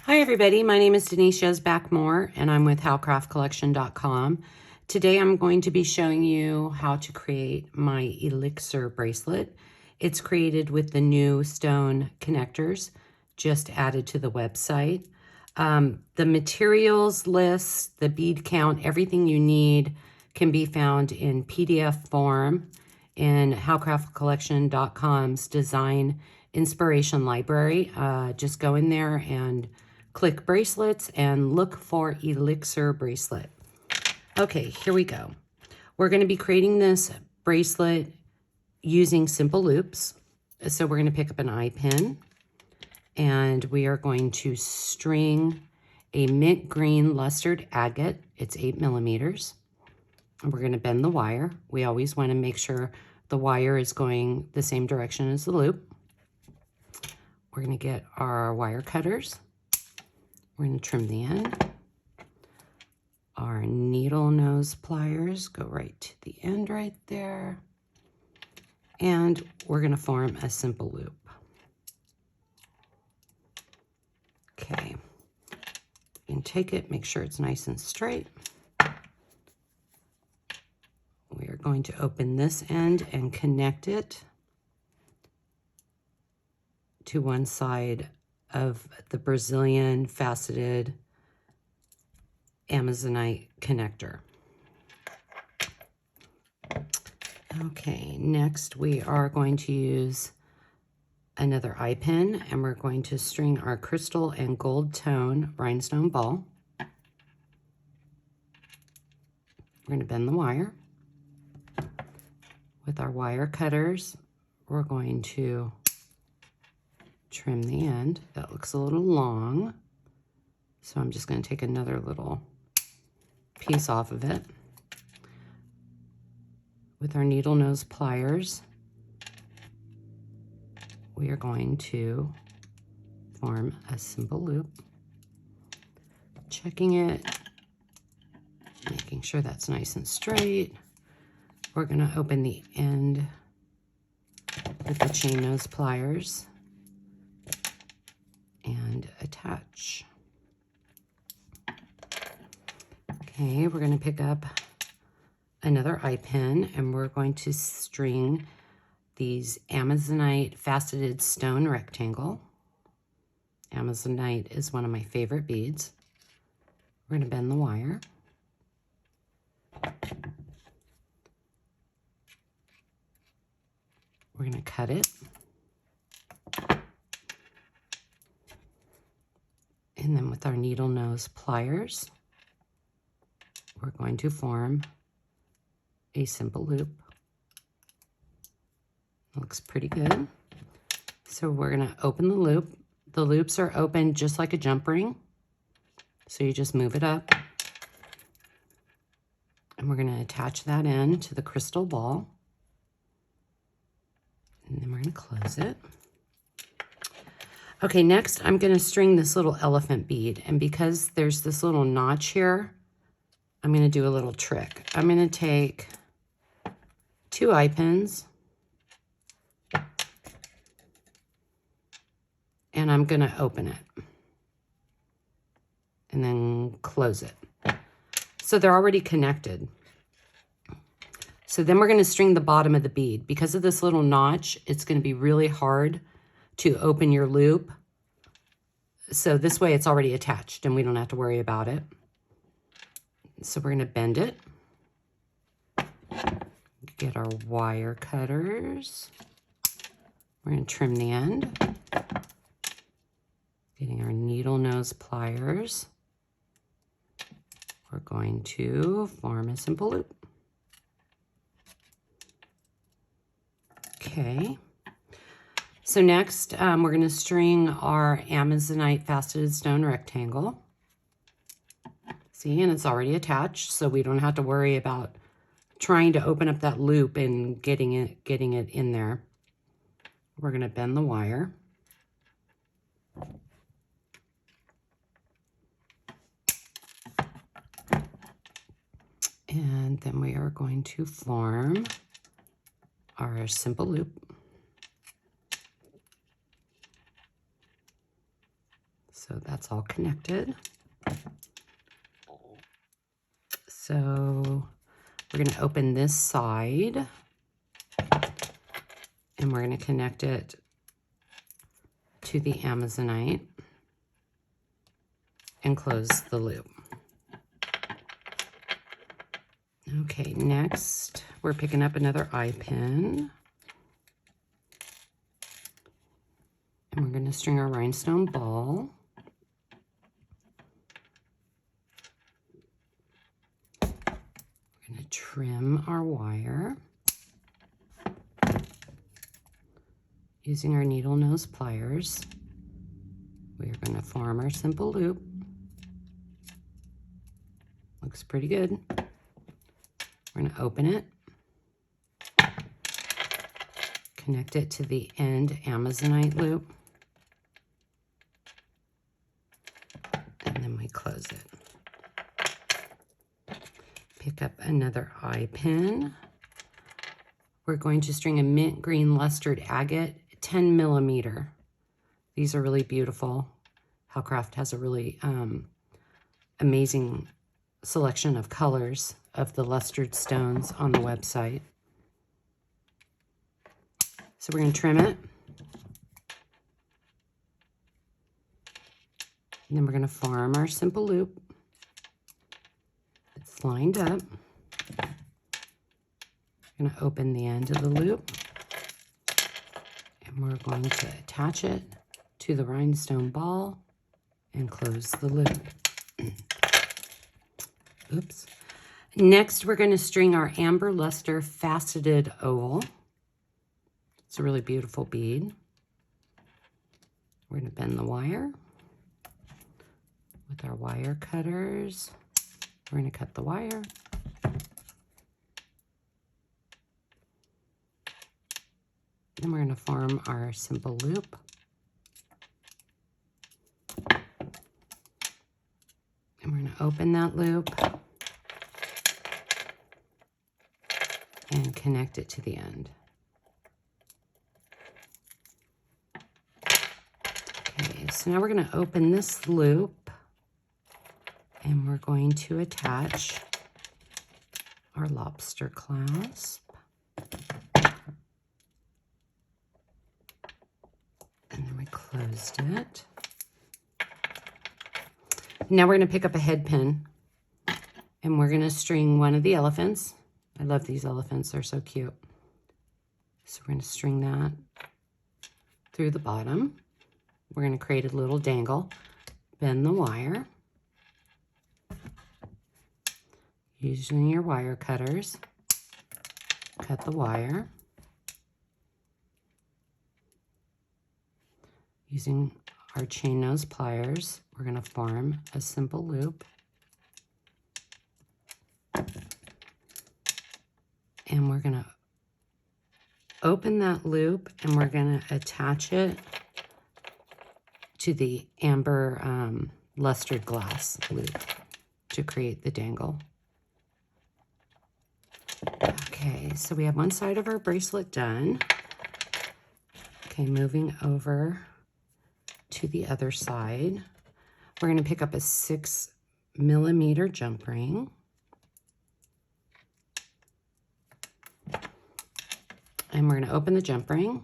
Hi everybody, my name is Denise Yezbak Moore and I'm with howcraftcollection.com. Today I'm going to be showing you how to create my elixir bracelet. It's created with the new stone connectors just added to the website. The materials list, the bead count, everything you need can be found in PDF form in howcraftcollection.com's design inspiration library. Just go in there and click bracelets and look for elixir bracelet. Okay, here we go. We're going to be creating this bracelet using simple loops. So we're going to pick up an eye pin and we are going to string a mint green lustered agate. It's 8 millimeters. And we're going to bend the wire. We always want to make sure the wire is going the same direction as the loop. We're going to get our wire cutters. We're going to trim the end. Our needle nose pliers go right to the end right there. And we're going to form a simple loop. Okay. You can take it, make sure it's nice and straight. We are going to open this end and connect it to one side of the Brazilian faceted Amazonite connector. Okay, next we are going to use another eye pin and we're going to string our crystal and gold tone rhinestone ball. We're going to bend the wire. With our wire cutters, we're going to trim the end. That looks a little long, so I'm just going to take another little piece off of it. With our needle nose pliers, we are going to form a simple loop, checking it, making sure that's nice and straight. We're going to open the end with the chain nose pliers and attach. Okay, we're going to pick up another eye pin and we're going to string these Amazonite faceted stone rectangle. Amazonite is one of my favorite beads. We're going to bend the wire. We're going to cut it. And then with our needle nose pliers, we're going to form a simple loop. Looks pretty good. So we're going to open the loop. The loops are open just like a jump ring. So you just move it up. And we're going to attach that end to the crystal ball. And then we're going to close it. Okay, next I'm going to string this little elephant bead. And because there's this little notch here, I'm going to do a little trick. I'm going to take 2 eye pins and I'm going to open it and then close it. So they're already connected. So then we're going to string the bottom of the bead. Because of this little notch, it's going to be really hard to open your loop. So this way it's already attached and we don't have to worry about it. So we're going to bend it. Get our wire cutters. We're going to trim the end. Getting our needle nose pliers. We're going to form a simple loop. Okay. So next, we're going to string our Amazonite faceted stone rectangle. See, and it's already attached, so we don't have to worry about trying to open up that loop and getting it in there. We're going to bend the wire. And then we are going to form our simple loop. So that's all connected. So we're going to open this side and we're going to connect it to the Amazonite and close the loop. Okay, next we're picking up another eye pin. And we're going to string our rhinestone ball. We're going to trim our wire using our needle nose pliers. We are going to form our simple loop. Looks pretty good. We're going to open it, connect it to the end Amazonite loop, and then we close it. Pick up another eye pin. We're going to string a mint green lustered agate 10 millimeter. These are really beautiful. Halcraft has a really amazing selection of colors of the lustered stones on the website. So we're going to trim it. And then we're going to form our simple loop. It's lined up. We're going to open the end of the loop. And we're going to attach it to the rhinestone ball and close the loop. Oops. Next, we're going to string our amber luster faceted oval. It's a really beautiful bead. We're going to bend the wire with our wire cutters. We're going to cut the wire. Then we're going to form our simple loop. And we're going to open that loop and connect it to the end. Okay, so now we're going to open this loop and we're going to attach our lobster clasp. And then we closed it. Now we're going to pick up a head pin and we're going to string one of the elephants. I love these elephants, they're so cute. So we're going to string that through the bottom. We're going to create a little dangle, bend the wire. Using your wire cutters, cut the wire. Using our chain nose pliers, we're going to form a simple loop. And we're going to open that loop and we're going to attach it to the amber lustered glass loop to create the dangle. Okay, so we have one side of our bracelet done. Okay, moving over to the other side. We're going to pick up a 6 millimeter jump ring. And we're going to open the jump ring.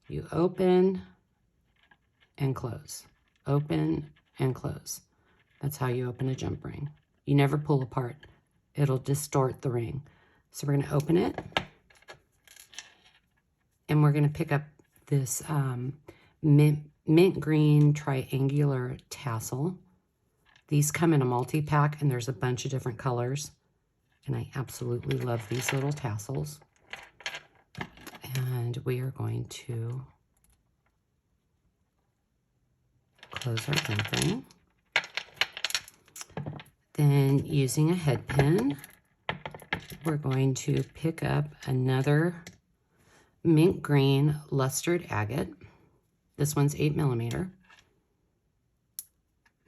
You open and close. Open and close. That's how you open a jump ring. You never pull apart. It'll distort the ring. So we're going to open it. And we're going to pick up this mint green triangular tassel. These come in a multi-pack and there's a bunch of different colors. And I absolutely love these little tassels. And we are going to close our jump ring. Then using a head pin, we're going to pick up another mint green lustered agate. This one's 8 millimeter.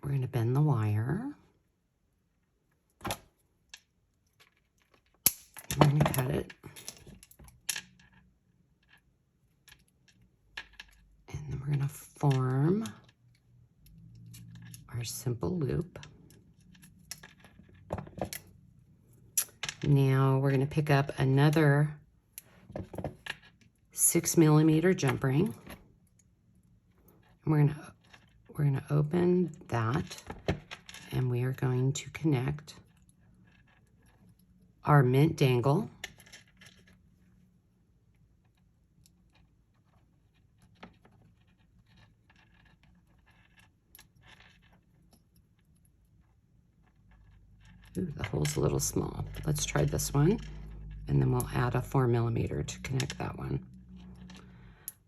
We're going to bend the wire. We're going to cut it. And then we're going to form our simple loop. Now we're going to pick up another 6mm jump ring. And we're going to open that, and we are going to connect our mint dangle. Ooh, the hole's a little small. Let's try this one, and then we'll add a 4mm to connect that one.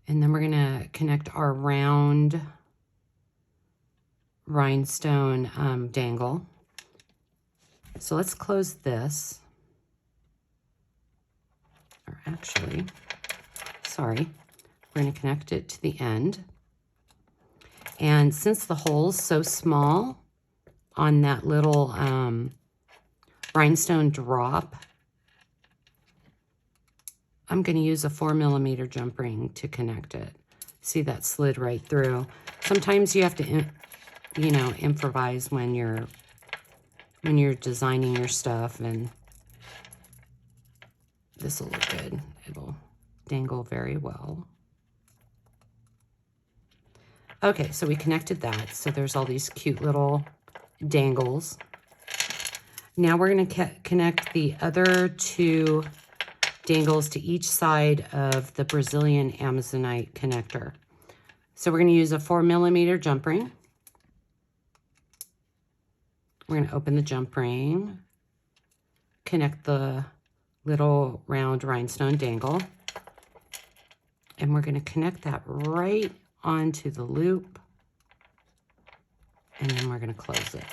And then we're gonna connect our round rhinestone dangle. So let's close this. Or actually, sorry, we're gonna connect it to the end. And since the hole's so small on that little rhinestone drop, I'm going to use a 4mm jump ring to connect it. See, that slid right through. Sometimes you have to, you know, improvise when you're designing your stuff, and this will look good. It'll dangle very well. Okay, so we connected that. So there's all these cute little dangles. Now we're going to connect the other 2 dangles to each side of the Brazilian Amazonite connector. So we're going to use a 4mm jump ring. We're going to open the jump ring, connect the little round rhinestone dangle, and we're going to connect that right onto the loop, and then we're going to close it.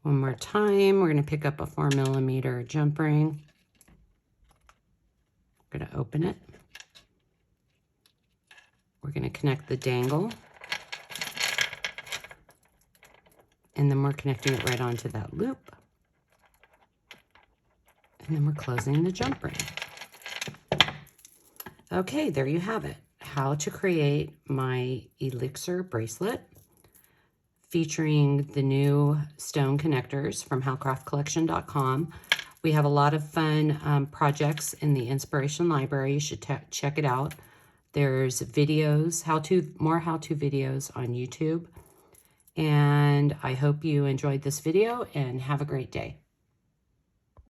One more time, we're going to pick up a 4mm jump ring. We're going to open it. We're going to connect the dangle. And then we're connecting it right onto that loop. And then we're closing the jump ring. Okay, there you have it. How to create my elixir bracelet, featuring the new stone connectors from halcraftcollection.com. We have a lot of fun projects in the inspiration library. You should check it out. There's videos, more how-to videos on YouTube. And I hope you enjoyed this video, and have a great day.